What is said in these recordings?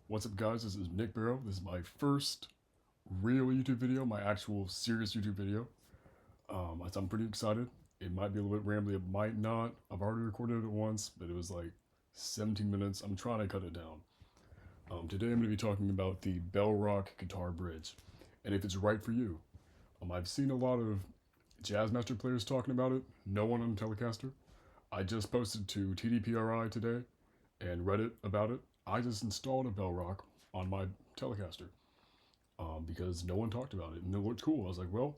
What's up, guys? This is Nick Barrow. This is my first real YouTube video, my actual serious YouTube video. I'm pretty excited. It might be a little bit rambly, it might not. I've already recorded it once, but it was like 17 minutes. I'm trying to cut it down. Today I'm going to be talking about the Belrok guitar bridge and if it's right for you. I've seen a lot of Jazzmaster players talking about it, no one on Telecaster. I just posted to TDPRI today and Reddit about it. I just installed a Belrok on my Telecaster because no one talked about it and it looked cool. I was like, well,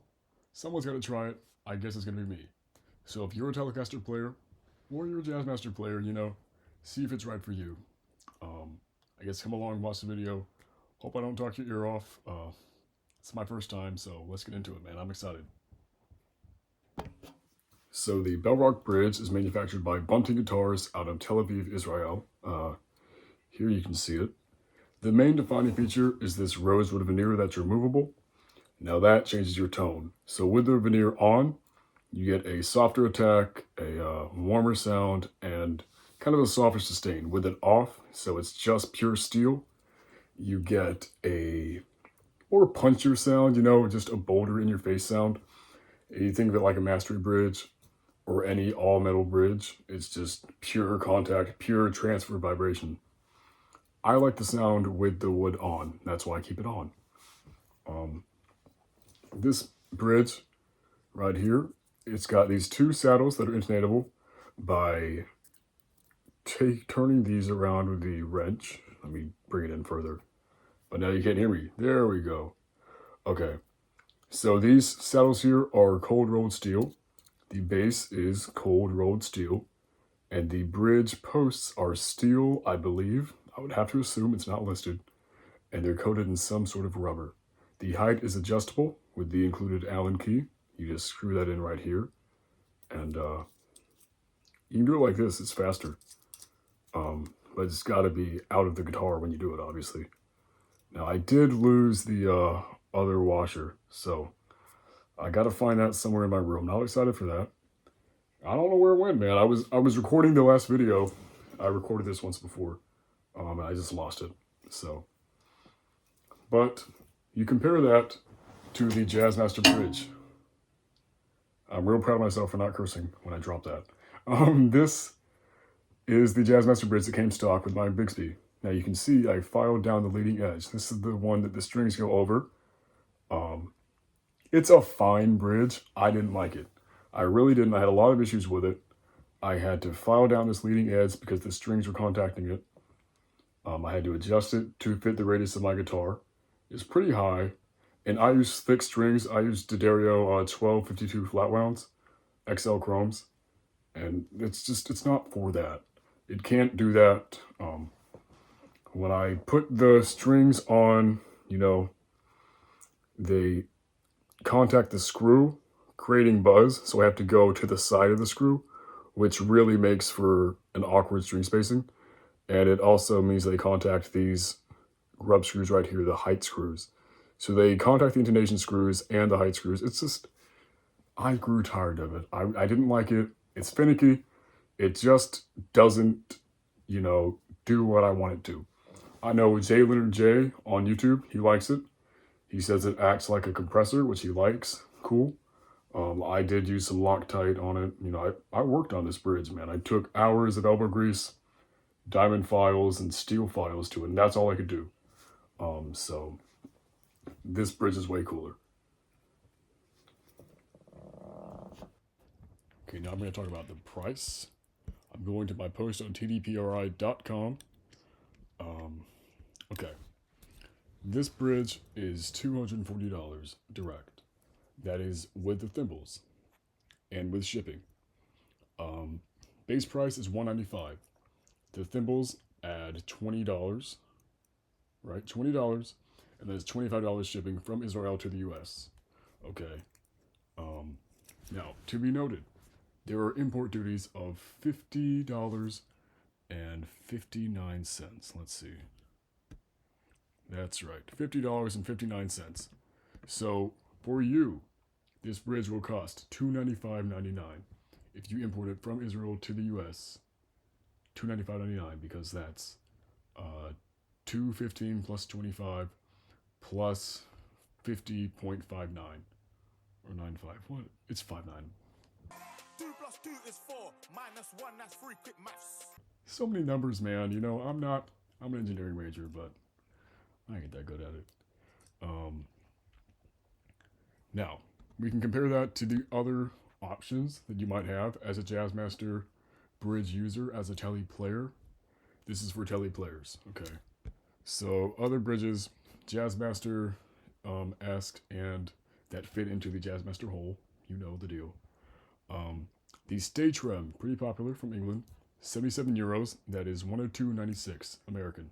someone's got to try it. I guess it's going to be me. So if you're a Telecaster player or you're a Jazzmaster player, see if it's right for you. I guess come along and watch the video. Hope I don't talk your ear off. It's my first time, so let's get into it, man. I'm excited. So the Belrok bridge is manufactured by Bunting Guitars out of Tel Aviv, Israel. Here you can see it. The main defining feature is this rosewood veneer that's removable. Now that changes your tone. So with the veneer on, you get a softer attack, a warmer sound, and kind of a softer sustain. With it off, so it's just pure steel, you get a more punchier sound, just a bolder in your face sound. You think of it like a mastery bridge or any all metal bridge. It's just pure contact, pure transfer vibration. I like the sound with the wood on. That's why I keep it on. This bridge right here, it's got these two saddles that are intonatable by turning these around with the wrench. Let me bring it in further. But now you can't hear me. There we go. Okay. So these saddles here are cold rolled steel. The base is cold rolled steel. And the bridge posts are steel, I believe. I would have to assume it's not listed. And they're coated in some sort of rubber. The height is adjustable with the included Allen key. You just screw that in right here. And you can do it like this, it's faster. But it's got to be out of the guitar when you do it, obviously. Now, I did lose the other washer, so I got to find that somewhere in my room. Not excited for that. I don't know where it went, man. I was recording the last video. I recorded this once before. And I just lost it. So, but you compare that to the Jazzmaster bridge. I'm real proud of myself for not cursing when I dropped that. This is the Jazzmaster bridge that came stock with my Bigsby. Now you can see I filed down the leading edge. This is the one that the strings go over. It's a fine bridge. I didn't like it. I really didn't. I had a lot of issues with it. I had to file down this leading edge because the strings were contacting it. I had to adjust it to fit the radius of my guitar. It's pretty high. And I use thick strings. I use D'Addario 1252 flat wounds, XL chromes. And it's not for that. It can't do that. When I put the strings on, they contact the screw, creating buzz. So I have to go to the side of the screw, which really makes for an awkward string spacing. And it also means they contact these rub screws right here, the height screws. So they contact the intonation screws and the height screws. It's just, I grew tired of it. I didn't like it. It's finicky. It just doesn't, do what I want it to. I know J Leonard J on YouTube, he likes it. He says it acts like a compressor, which he likes. Cool. I did use some Loctite on it. I worked on this bridge, man. I took hours of elbow grease, diamond files, and steel files to it, and that's all I could do. So this bridge is way cooler. Okay, now I'm going to talk about the price. I'm going to my post on tdpri.com. Okay. This bridge is $240 direct. That is with the thimbles and with shipping. Base price is $195. The thimbles add $20, right? $20, and then it's $25 shipping from Israel to the US. Okay. Now, to be noted, there are import duties of $50.59. Let's see. That's right, $50.59. So for you, this bridge will cost $295.99. If you import it from Israel to the US, $295.99 because that's 215 plus 25 plus 50.59 or 95. What? It's 59. 2 plus 2 is 4, minus 1, that's 3, quick maths. So many numbers, man. You know, I'm an engineering major, but I ain't that good at it. Now, we can compare that to the other options that you might have as a Jazzmaster bridge user, as a Tele player. This is for Tele players, okay? So, other bridges, Jazzmaster esque and that fit into the Jazzmaster hole. You know the deal. The Stay Trem, pretty popular from England. 77 euros, that is 102.96 American.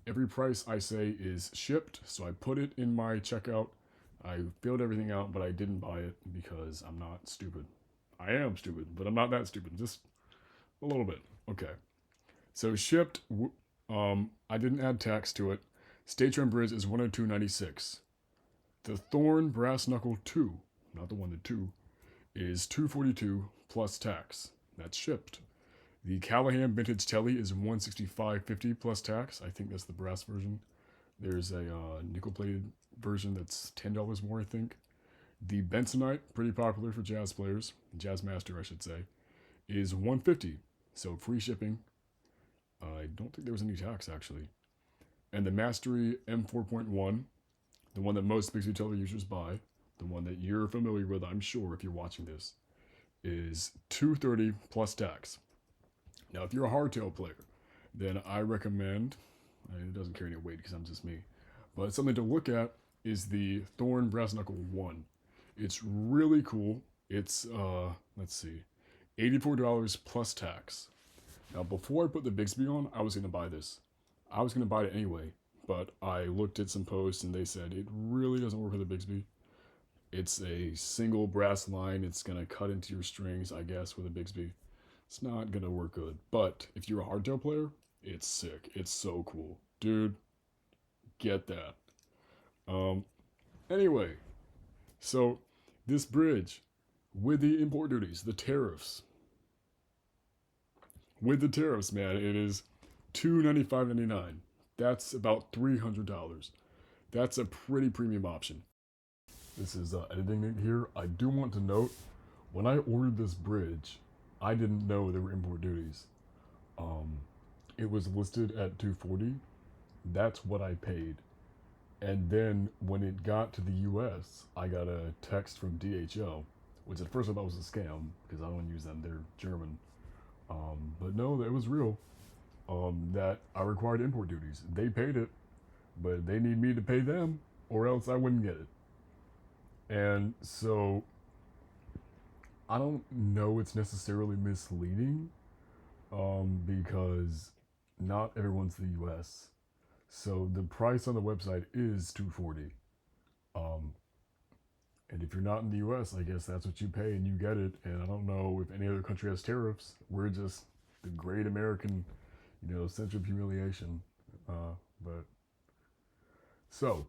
Every price I say is shipped, so I put it in my checkout. I filled everything out, but I didn't buy it because I'm not stupid. I am stupid, but I'm not that stupid, just a little bit. Okay. So shipped, I didn't add tax to it. Stay Trem Bridge is 102.96. The Thorn Brass Knuckle 2, not the one, the 2, is 242 plus tax. That's shipped. The Callahan Vintage Telly is 165.50 plus tax. I think that's the brass version. There's a nickel-plated version that's $10 more, I think. The Bensonite, pretty popular for jazz players, Jazzmaster, I should say, is 150, so free shipping. I don't think there was any tax, actually. And the Mastery M4.1, the one that most Bigsby Tele users buy, the one that you're familiar with, I'm sure, if you're watching this, is 230 plus tax. Now, if you're a hardtail player, then I recommend, it doesn't carry any weight because I'm just me, but something to look at is the Thorn Brass Knuckle 1. It's really cool. It's, let's see, $84 plus tax. Now, before I put the Bigsby on, I was going to buy this. I was going to buy it anyway, but I looked at some posts and they said it really doesn't work with the Bigsby. It's a single brass line. It's going to cut into your strings, I guess, with a Bigsby. It's not going to work good. But if you're a hardtail player, it's sick. It's so cool. Dude, get that. Anyway, so this bridge, with the import duties, the tariffs. With the tariffs, man, it is $295.99. That's about $300. That's a pretty premium option. This is editing it here. I do want to note, when I ordered this bridge, I didn't know there were import duties. It was listed at $240. That's what I paid. And then when it got to the US, I got a text from DHL, which at first I thought was a scam because I don't use them. They're German. But no, it was real. That I required import duties. They paid it, but they need me to pay them or else I wouldn't get it. And so I don't know it's necessarily misleading because not everyone's the US. So the price on the website is $240. And if you're not in the US, I guess that's what you pay and you get it. And I don't know if any other country has tariffs. We're just the great American, sense of humiliation. But so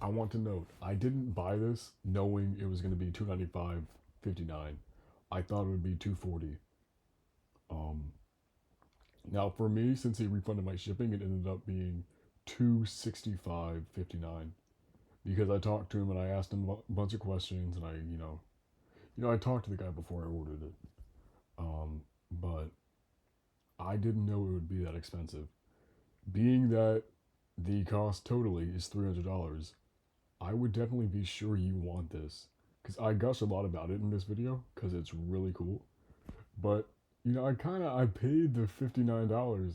I want to note, I didn't buy this knowing it was going to be $295.59. I thought it would be $240. Now for me, since he refunded my shipping, it ended up being $265.59 because I talked to him and I asked him a bunch of questions and I talked to the guy before I ordered it. But I didn't know it would be that expensive. Being that the cost totally is $300, I would definitely be sure you want this because I gush a lot about it in this video because it's really cool. But I paid the $59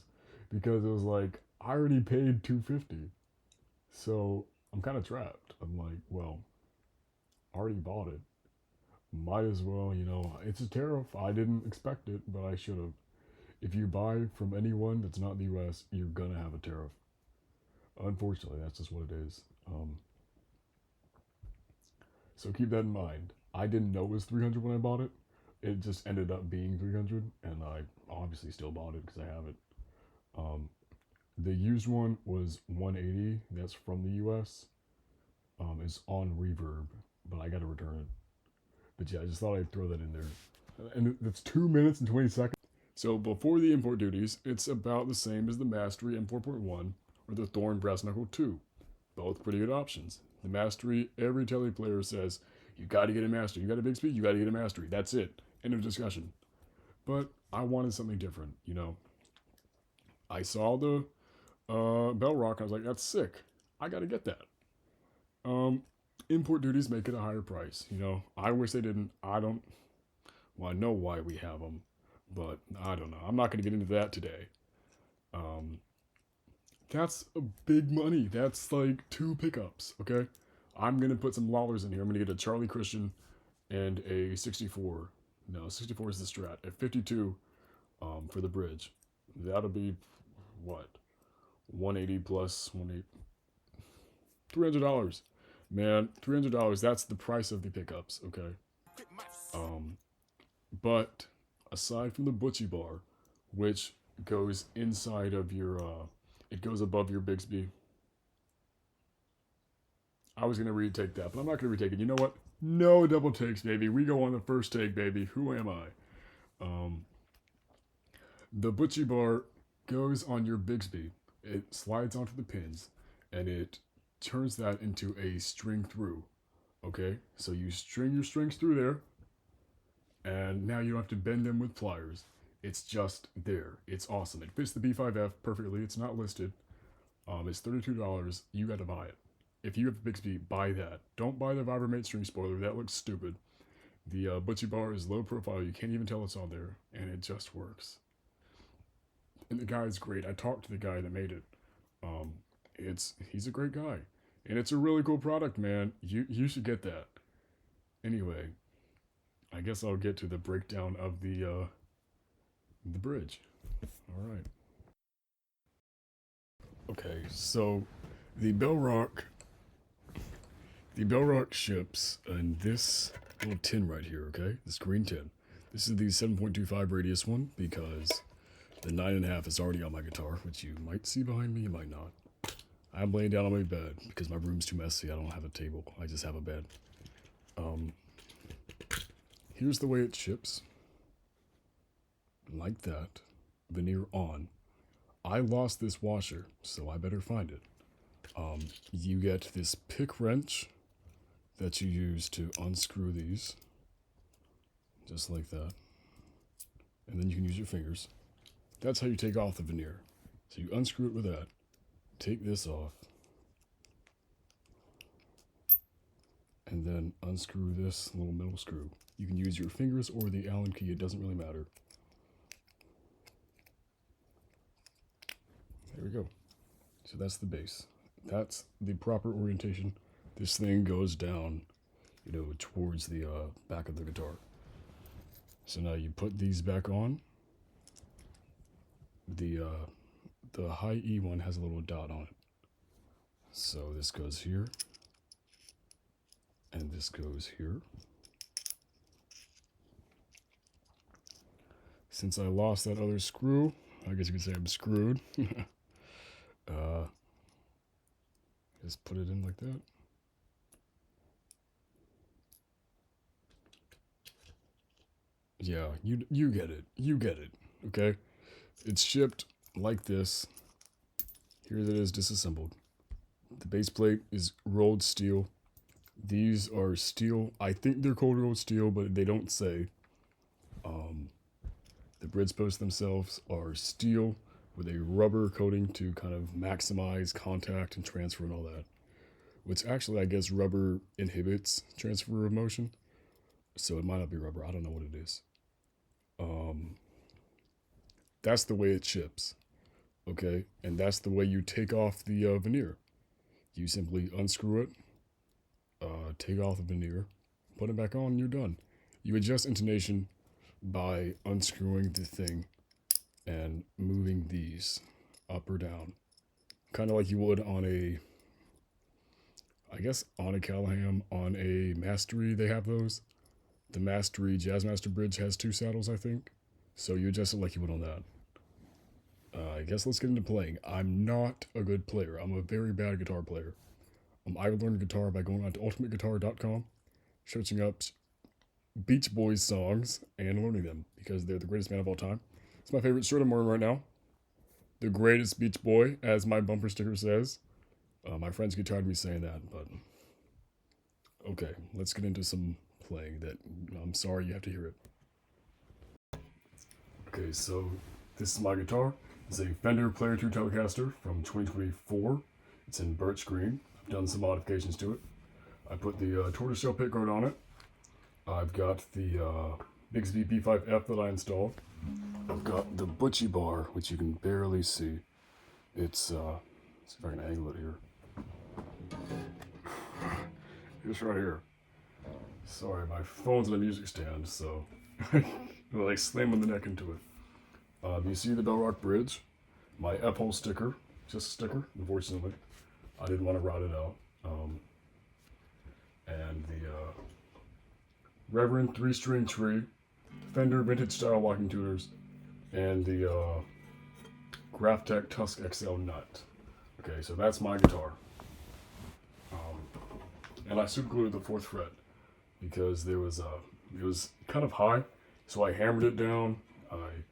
because it was like I already paid $250, so I'm kind of trapped. I'm like, well, I already bought it. Might as well, it's a tariff. I didn't expect it, but I should have. If you buy from anyone that's not in the U.S., you're gonna have a tariff. Unfortunately, that's just what it is. So keep that in mind. I didn't know it was $300 when I bought it. It just ended up being $300, and I obviously still bought it because I have it. The used one was $180. That's from the U.S. It's on Reverb, but I got to return it. But yeah, I just thought I'd throw that in there. And it's 2 minutes and 20 seconds. So before the import duties, it's about the same as the Mastery M4.1, or or the Thorn Brass Knuckle 2. Both pretty good options. The Mastery, every Tele player says, you got to get a Mastery. You got a Bigsby, you got to get a Mastery. That's it. End of discussion. But I wanted something different, you know. I saw the Belrok, and I was like, that's sick. I got to get that. Um, Import duties make it a higher price, you know. I wish they didn't. Well, I know why we have them, but I don't know. I'm not going to get into that today. Um, that's a big money. That's like 2 pickups, okay? I'm going to put some lollers in here. I'm going to get a Charlie Christian and a 64. No, 64 is the strat. A 52 for the bridge. That'll be, what? 180 plus 180. $300. Man, $300, that's the price of the pickups, okay? But aside from the Butchie bar, which goes inside of your, it goes above your Bigsby. I was going to retake that, but I'm not going to retake it. You know what? No double takes, baby. We go on the first take, baby. Who am I? The Butchie bar goes on your Bigsby. It slides onto the pins, and it turns that into a string through. Okay? So you string your strings through there, and now you don't have to bend them with pliers. It's just there. It's awesome. It fits the B5F perfectly. It's not listed. It's $32. You got to buy it. If you have the Bigsby, buy that. Don't buy the Vibromate string spoiler. That looks stupid. The Butchie bar is low profile. You can't even tell it's on there, and it just works. And the guy's great. I talked to the guy that made it. He's a great guy, and it's a really cool product, man. You should get that. Anyway, I guess I'll get to the breakdown of the bridge. All right. Okay, so the Belrok ships in this little tin right here. Okay, this green tin. This is the 7.25 radius one because the 9.5 is already on my guitar, which you might see behind me, you might not. I'm laying down on my bed because my room's too messy. I don't have a table. I just have a bed. Here's the way it ships. Like that. Veneer on. I lost this washer, so I better find it. You get this pick wrench that you use to unscrew these. Just like that. And then you can use your fingers. That's how you take off the veneer. So you unscrew it with that. Take this off. And then unscrew this little middle screw. You can use your fingers or the Allen key. It doesn't really matter. There we go. So that's the base. That's the proper orientation. This thing goes down, you know, towards the back of the guitar. So now you put these back on. The high E one has a little dot on it. So this goes here. And this goes here. Since I lost that other screw, I guess you could say I'm screwed. Just put it in like that. Yeah, you get it. You get it. Okay? It's shipped like this. Here it is disassembled. The base plate is rolled steel. These are steel. I think they're cold rolled steel, but they don't say. The bridge posts themselves are steel with a rubber coating to kind of maximize contact and transfer and all that. Which actually, I guess, rubber inhibits transfer of motion. So it might not be rubber. I don't know what it is. That's the way it ships. Okay? And that's the way you take off the veneer. You simply unscrew it, take off the veneer, put it back on, and you're done. You adjust intonation by unscrewing the thing and moving these up or down. Kind of like you would on a, I guess, on a Callahan, on a Mastery, they have those. The Mastery Jazzmaster Bridge has 2 saddles, I think. So you adjust it like you would on that. I guess let's get into playing. I'm not a good player. I'm a very bad guitar player. I learned guitar by going on to ultimateguitar.com, searching up Beach Boys songs, and learning them because they're the greatest band of all time. It's my favorite shirt I'm wearing right now. the greatest Beach Boy, as my bumper sticker says. My friends get tired of me saying that, but okay, let's get into some playing that I'm sorry you have to hear it. Okay, so this is my guitar. It's a Fender Player 2 Telecaster from 2024. It's in birch green. I've done some modifications to it. I put the tortoiseshell pickguard on it. I've got the Bigsby B5F that I installed. I've got the Butchie bar, which you can barely see. It's, let's see if I can angle it here. It's right here. Sorry, my phone's on a music stand, so like slamming the neck into it. You see the Belrok bridge, my F-hole sticker, just a sticker, unfortunately. I didn't want to rot it out. And the Reverend 3-string tree, Fender vintage style locking tuners, and the Graphtec Tusk XL nut. Okay, so that's my guitar. And I super glued the 4th fret because it was kind of high, so I hammered it down, I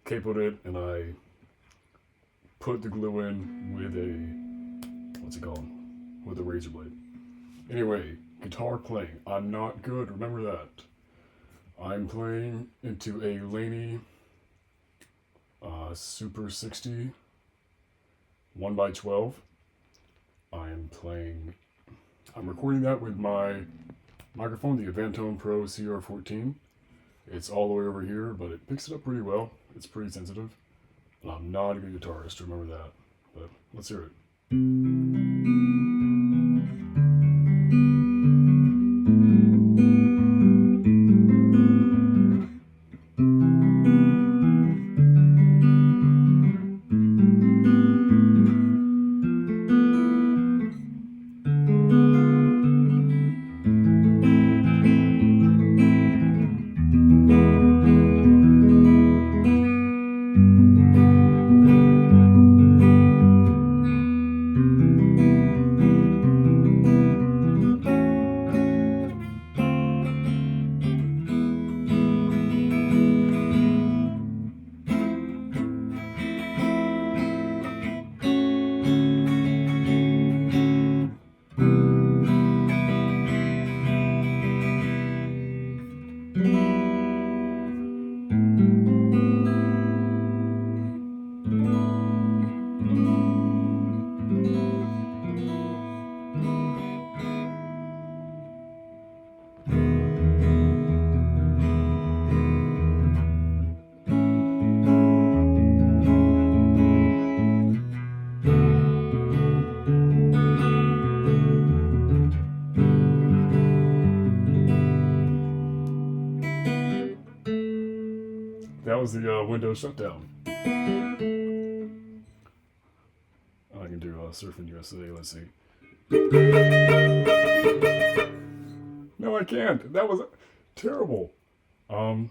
capoed it, and I put the glue in with a, what's it called? With a razor blade. Anyway, guitar playing. I'm not good, remember that. I'm playing into a Laney Super 60 1x12. I'm recording that with my microphone, the Avantone Pro CR14. It's all the way over here, but it picks it up pretty well. It's pretty sensitive. And I'm not a good guitarist, remember that. But let's hear it. That was the Windows shutdown. I can do Surfing USA, let's see. No, I can't. That was terrible. I'm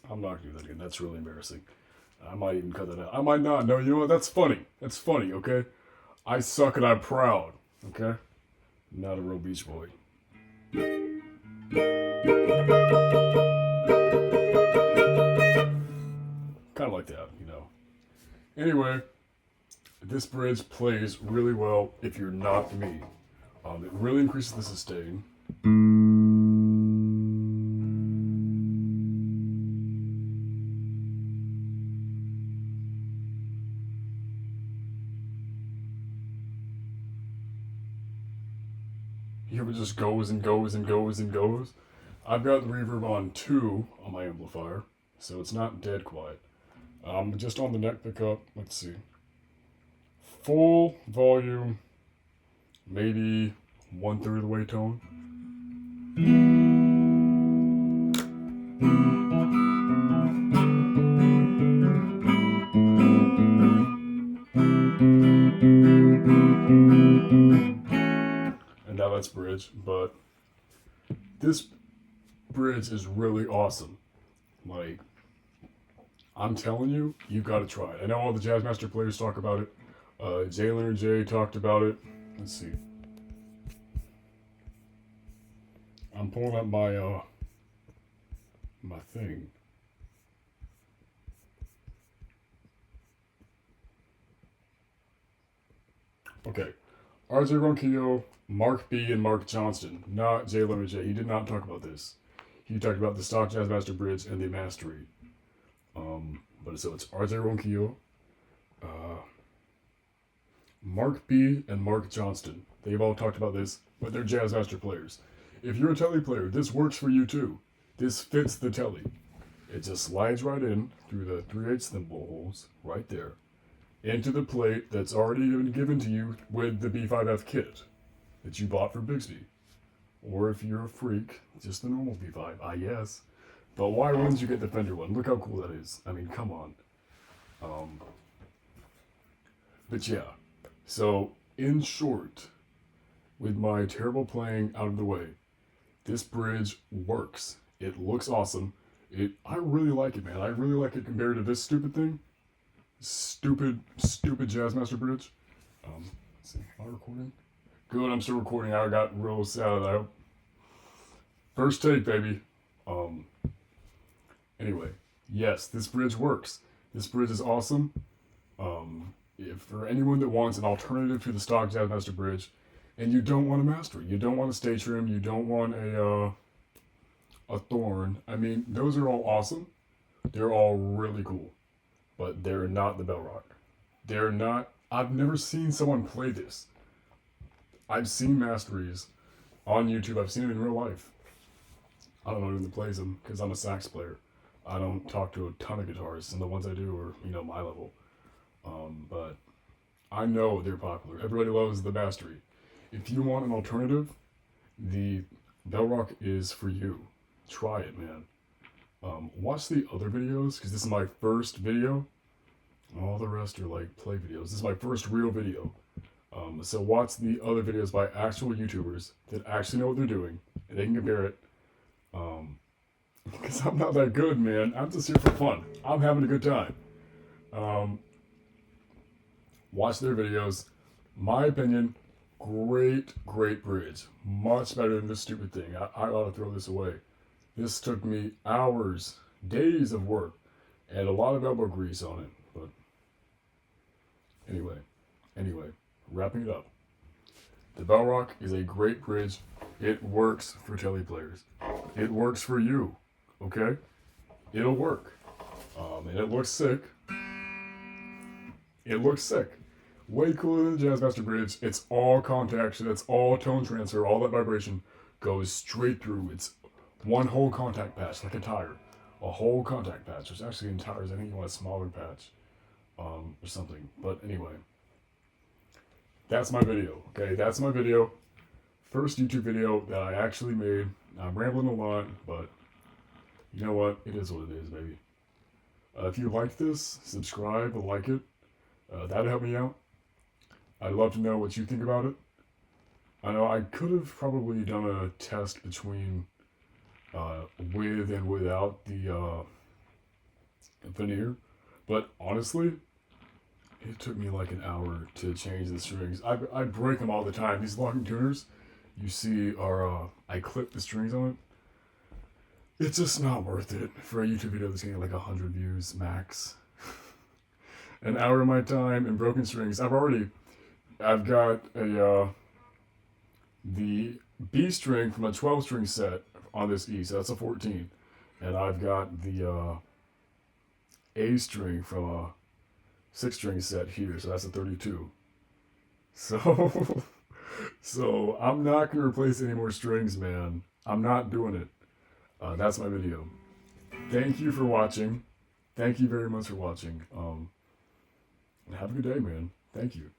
not gonna do that again. That's really embarrassing. I might even cut that out. I might not. No, you know what? That's funny. That's funny, okay? I suck and I'm proud, okay? Not a real Beach Boy. Kind of like that, you know. Anyway, this bridge plays really well if you're not me. It really increases the sustain. Here it just goes and goes and goes and goes. I've got the reverb on 2 on my amplifier, so it's not dead quiet. Just on the neck pickup, let's see. Full volume, maybe 1/3 of the way tone. And now that's bridge, but this bridge is really awesome. Like, I'm telling you, you've got to try it. I know all the Jazzmaster players talk about it. Jay Leonard J talked about it. Let's see. I'm pulling up my my thing. Okay. RJ Ronquillo, Mark B, and Mark Johnston. Not Jay Lemon J. He did not talk about this. He talked about the stock Jazzmaster bridge and the mastery. But so it's RJ Ronquillo, Mark B, and Mark Johnston. They've all talked about this, but they're Jazzmaster players. If you're a Telly player, this works for you too. This fits the Telly. It just slides right in through the 3/8 thimble holes right there into the plate that's already been given to you with the B5F kit that you bought for Bigsby. Or if you're a freak, just the normal B5, yes. But why wouldn't you get the Fender one? Look how cool that is. I mean, come on. But yeah, so in short, with my terrible playing out of the way, this bridge works. It looks awesome. I really like it, man. I really like it compared to this stupid thing. Stupid Jazzmaster bridge. Let's see, am I recording? Good, I'm still recording. I got real sad. First take, baby. Anyway, yes, this bridge works. This bridge is awesome. If for anyone that wants an alternative to the stock Jazzmaster bridge, and you don't want a mastery, you don't want a stay trim, you don't want a thorn. I mean, those are all awesome. They're all really cool, but they're not the Belrok. They're not. I've never seen someone play this. I've seen masteries on YouTube. I've seen it in real life. I don't know who plays them because I'm a sax player. I don't talk to a ton of guitarists, and the ones I do are, my level. But I know they're popular. Everybody loves the mastery. If you want an alternative, the Belrok is for you. Try it, man. Watch the other videos, because this is my first video. All the rest are like play videos. This is my first real video. So watch the other videos by actual YouTubers that actually know what they're doing, and they can compare it. Because I'm not that good, man. I'm just here for fun. I'm having a good time. Watch their videos. My opinion, great bridge. Much better than this stupid thing. I ought to throw this away. This took me hours, days of work, and a lot of elbow grease on it. But anyway, wrapping it up. The Belrok is a great bridge. It works for Telly players. It works for you, okay? It'll work. And it looks sick. It looks sick. Way cooler than the Jazzmaster bridge. It's all contact. It's all tone transfer. All that vibration goes straight through. It's one whole contact patch, like a tire. A whole contact patch. There's actually in tires, I think you want a smaller patch. Or something. But anyway. That's my video. Okay, that's my video. First YouTube video that I actually made. I'm rambling a lot, but you know what? It is what it is, baby. If you like this, subscribe, like it. That'd help me out. I'd love to know what you think about it. I know I could have probably done a test between with and without the veneer, but honestly, it took me like an hour to change the strings. I break them all the time. These locking tuners, you see, are I clip the strings on it. It's just not worth it for a YouTube video that's getting like 100 views max. An hour of my time and broken strings. I've got the B string from a 12 string set on this E, so that's a 14. And I've got the A string from a 6 string set here, so that's a 32. So, so I'm not going to replace any more strings, man. I'm not doing it. That's my video. Thank you for watching. Thank you very much for watching. Have a good day, man. Thank you.